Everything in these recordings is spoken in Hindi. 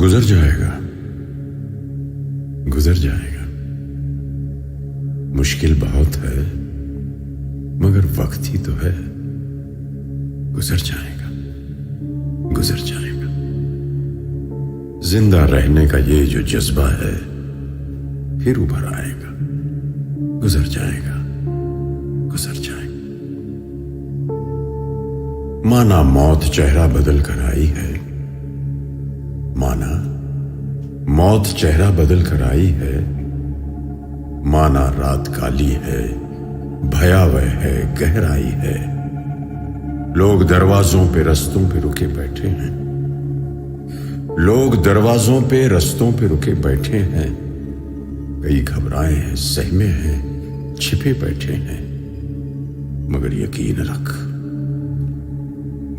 गुजर जाएगा, गुजर जाएगा। मुश्किल बहुत है मगर वक्त ही तो है। गुजर जाएगा, गुजर जाएगा। जिंदा रहने का ये जो जज्बा है फिर उभर आएगा। गुजर जाएगा, गुजर जाएगा। माना मौत चेहरा बदल कर आई है, माना मौत चेहरा बदल कर आई है, माना रात काली है, भयावह है, गहराई है। लोग दरवाजों पे रस्तों पे रुके बैठे हैं, लोग दरवाजों पे रस्तों पे रुके बैठे हैं। कई घबराए हैं, सहमे हैं, छिपे बैठे हैं। मगर यकीन रख,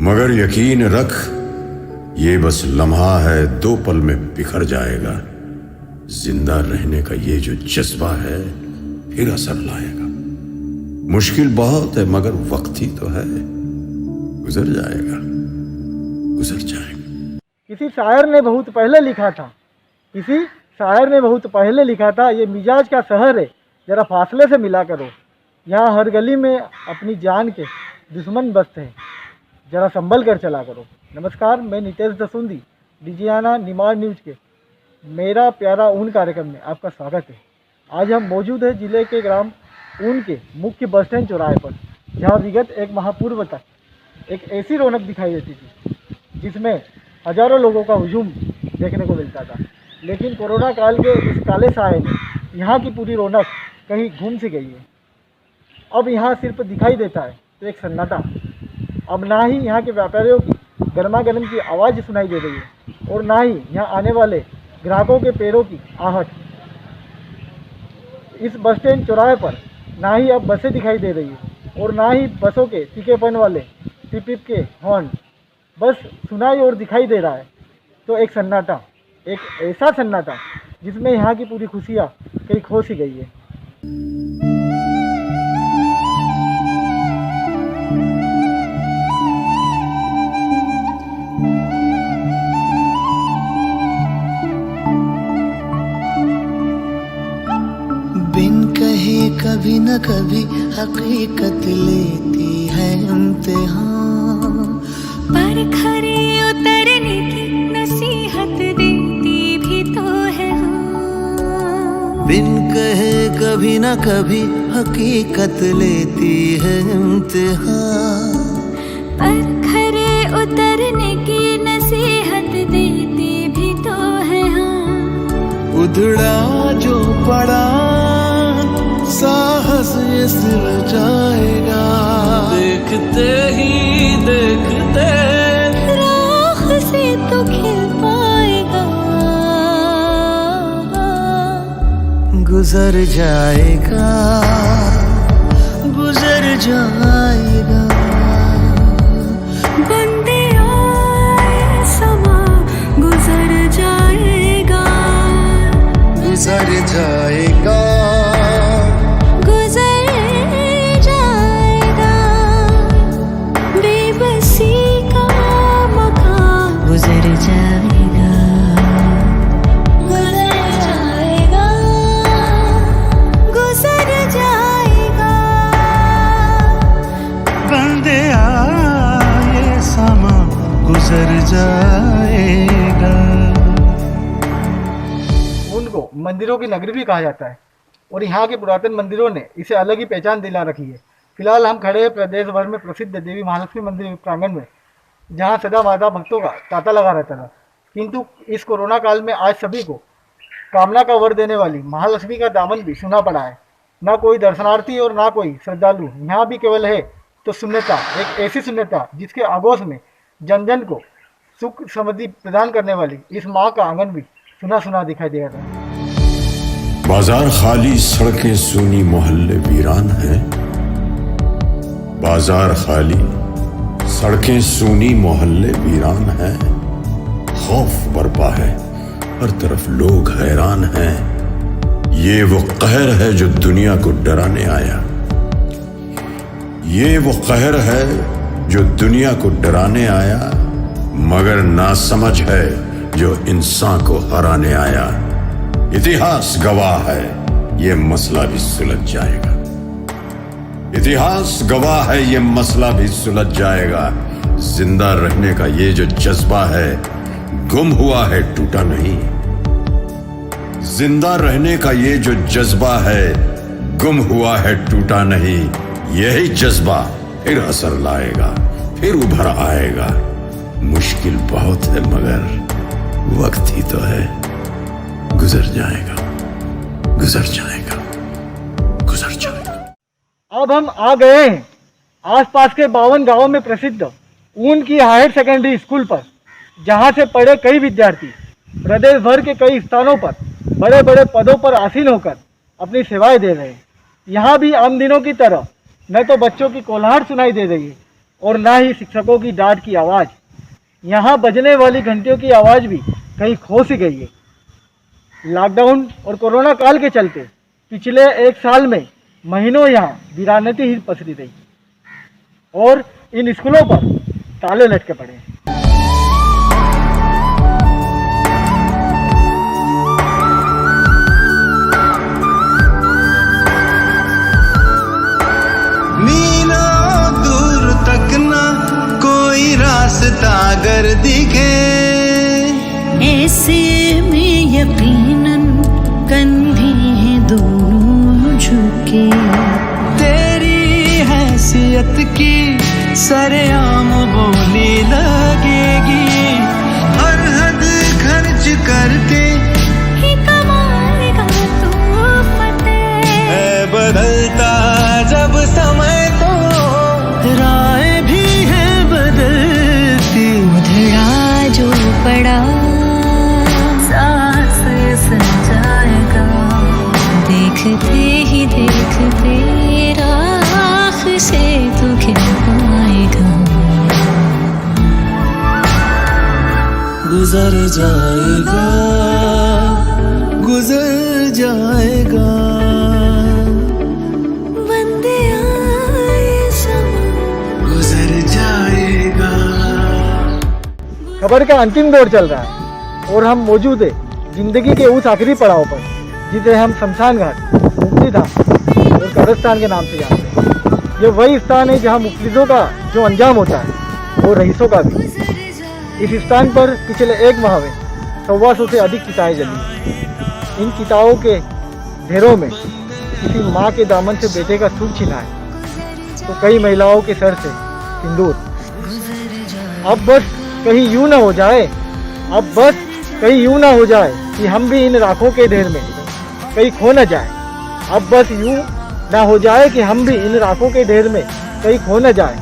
मगर यकीन रख, ये बस लम्हा है, 2 पल में बिखर जाएगा। जिंदा रहने का ये जो जज्बा है फिर असर लाएगा। मुश्किल बहुत है मगर वक्त ही तो है। गुजर जाएगा, गुजर जाएगा। किसी शायर ने बहुत पहले लिखा था, किसी शायर ने बहुत पहले लिखा था, ये मिजाज का शहर है, जरा फासले से मिला करो। यहाँ हर गली में अपनी जान के दुश्मन बसते हैं, जरा संभल कर चला करो। नमस्कार, मैं नितेश दसुंदी, डिजियाना निमाड़ न्यूज़ के मेरा प्यारा ऊन कार्यक्रम में आपका स्वागत है। आज हम मौजूद हैं जिले के ग्राम ऊन के मुख्य बस स्टैंड चौराहे पर, जहाँ विगत 1 माह पूर्व तक एक ऐसी रौनक दिखाई देती थी जिसमें हजारों लोगों का हुजूम देखने को मिलता था। लेकिन कोरोना काल के इस काले साए में यहाँ की पूरी रौनक कहीं घूम सी गई है। अब यहाँ सिर्फ दिखाई देता है तो एक सन्नाटा। अब ना ही यहाँ के व्यापारियों की गर्मा गर्म की आवाज़ सुनाई दे रही है और ना ही यहाँ आने वाले ग्राहकों के पैरों की आहट। इस बस स्टैंड चौराहे पर ना ही अब बसें दिखाई दे रही है और ना ही बसों के तीखेपन वाले पिप पिप के हॉर्न। बस सुनाई और दिखाई दे रहा है तो एक सन्नाटा, एक ऐसा सन्नाटा जिसमें यहाँ की पूरी खुशियाँ कहीं खो सी गई है। बिन कहे कभी न कभी हकीकत लेती है इम्तिहान, पर खरे उतरने की नसीहत देती भी तो है हाँ। बिन कहे कभी न कभी हकीकत लेती है इम्तिहान, पर खरे उतरने की नसीहत देती भी तो है हाँ। उधड़ा जो पड़ा साहस ये सिल जाएगा, देखते ही देखते राह से तो खिल पाएगा। गुजर जाएगा, गुजर जाएगा। बंदे आए समा गुजर जाएगा, गुजर जाएगा, गुजर जाएगा। बेबसी का मकान गुजर जाएगा, गुजर जाएगा, गुजर जाएगा। बंदे आए समा गुजर जाएगा। उनको मंदिरों की नगरी भी कहा जाता है और यहाँ के पुरातन मंदिरों ने इसे अलग ही पहचान दिला रखी है। फिलहाल हम खड़े हैं प्रदेश भर में प्रसिद्ध देवी महालक्ष्मी मंदिर प्रांगण में, जहाँ सदा माता भक्तों का तांता लगा रहता था। किंतु इस कोरोना काल में आज सभी को कामना का वर देने वाली महालक्ष्मी का दामन भी सुना पड़ा है। ना कोई दर्शनार्थी और ना कोई श्रद्धालु, यहाँ भी केवल है तो शून्यता, एक ऐसी शून्यता जिसके आगोश में जन जन को सुख समृद्धि प्रदान करने वाली इस माँ का आंगन भी सुना सुना दिखाई दे रहा है। बाजार खाली, सड़कें सूनी, मोहल्ले वीरान हैं। बाजार खाली, सड़कें सूनी, मोहल्ले वीरान हैं। खौफ बरपा है, हर तरफ लोग हैरान हैं। ये वो कहर है जो दुनिया को डराने आया। ये वो कहर है जो दुनिया को डराने आया, मगर नासमझ है जो इंसान को हराने आया। इतिहास गवाह है, ये मसला भी सुलझ जाएगा। इतिहास गवाह है, ये मसला भी सुलझ जाएगा। जिंदा रहने का ये जो जज्बा है, गुम हुआ है, टूटा नहीं। जिंदा रहने का ये जो जज्बा है, गुम हुआ है, टूटा नहीं। यही जज्बा फिर असर लाएगा, फिर उभर आएगा। मुश्किल बहुत है मगर वक्त ही तो है। गुजर जाएगा, गुजर जाएगा, गुजर जाएगा। अब हम आ गए हैं आसपास के 52 गांवों में प्रसिद्ध ऊन की हायर सेकेंडरी स्कूल पर, जहां से पढ़े कई विद्यार्थी प्रदेश भर के कई स्थानों पर बड़े बड़े पदों पर आसीन होकर अपनी सेवाएं दे रहे हैं। यहाँ भी आम दिनों की तरह न तो बच्चों की कोलाहट सुनाई दे रही है और न ही शिक्षकों की डांट की आवाज़। यहाँ बजने वाली घंटियों की आवाज़ भी कहीं खो सी गई है। लॉकडाउन और कोरोना काल के चलते पिछले 1 साल में महीनों यहाँ वीरानती ही पसरी रही और इन स्कूलों पर ताले लटके पड़े हैं। मीलों दूर तक ना कोई रास्ता अगर दिखे, ऐसे में यकीनन कंधे हैं दोनों झुके। तेरी हैसियत की सरेआम बोली लगेगी। हर हद खर्च करके ही कमाएगा तू फतेह। है बदलता जब समय तो राय भी है बदलती। उधड़ा जो पड़ा सांस सजाएगा। देखते ही देखते राख से तू खिल पाएगा। गुजर जाएगा, गुजर जाएगा। वंदे आए समा गुजर जाएगा। खबर का अंतिम दौर चल रहा है और हम मौजूद है जिंदगी के उस आखिरी पड़ाव पर जिसे हम शमशान घाट, मुक्तिधाम और कब्रिस्तान के नाम से जानते हैं। ये वही स्थान है जहाँ मुफलिसों का जो अंजाम होता है वो रईसों का भी। इस स्थान पर पिछले 1 माह में 125 से अधिक चिताएं जली। इन चिताओं के ढेरों में किसी माँ के दामन से बेटे का सुख छिना है तो कई महिलाओं के सर से सिंदूर। अब बस कहीं यूं ना हो जाए, अब बस कहीं यूं ना हो जाए कि हम भी इन राखों के ढेर में कहीं खो न जाए। अब बस यूं ना हो जाए कि हम भी इन राखों के ढेर में कहीं खो न जाए।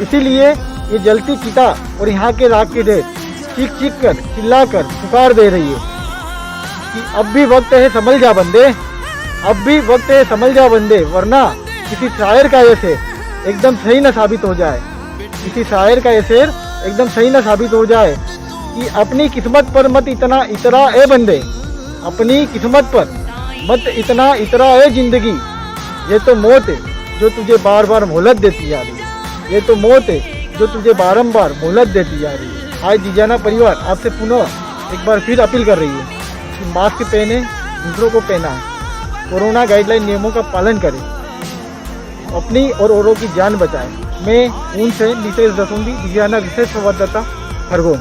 इसीलिए ये जलती चिता और यहाँ के राख के ढेर चीख चीख कर चिल्ला कर पुकार दे रही है कि अब भी वक्त है संभल जा बंदे, अब भी वक्त है संभल जा बंदे, वरना किसी शायर का ये शेर एकदम सही न साबित हो जाए। किसी शायर का ये शेर एकदम सही न साबित हो जाए कि अपनी किस्मत पर मत इतना इतरा ए बंदे, अपनी किस्मत पर मत इतना इतरा ए जिंदगी। ये तो मौत है जो तुझे बार बार मोहलत देती जा रही है। ये तो मौत है जो तुझे बारंबार मोहलत देती जा रही है। आज जीजाना परिवार आपसे पुनः एक बार फिर अपील कर रही है कि मास्क पहने, दूसरों को पहना है, कोरोना गाइडलाइन नियमों का पालन करें, अपनी और औरों की जान बचाएं। मैं ऊन से नितेश दसुंदी, जीजाना विशेष संवाददाता, खरगोन।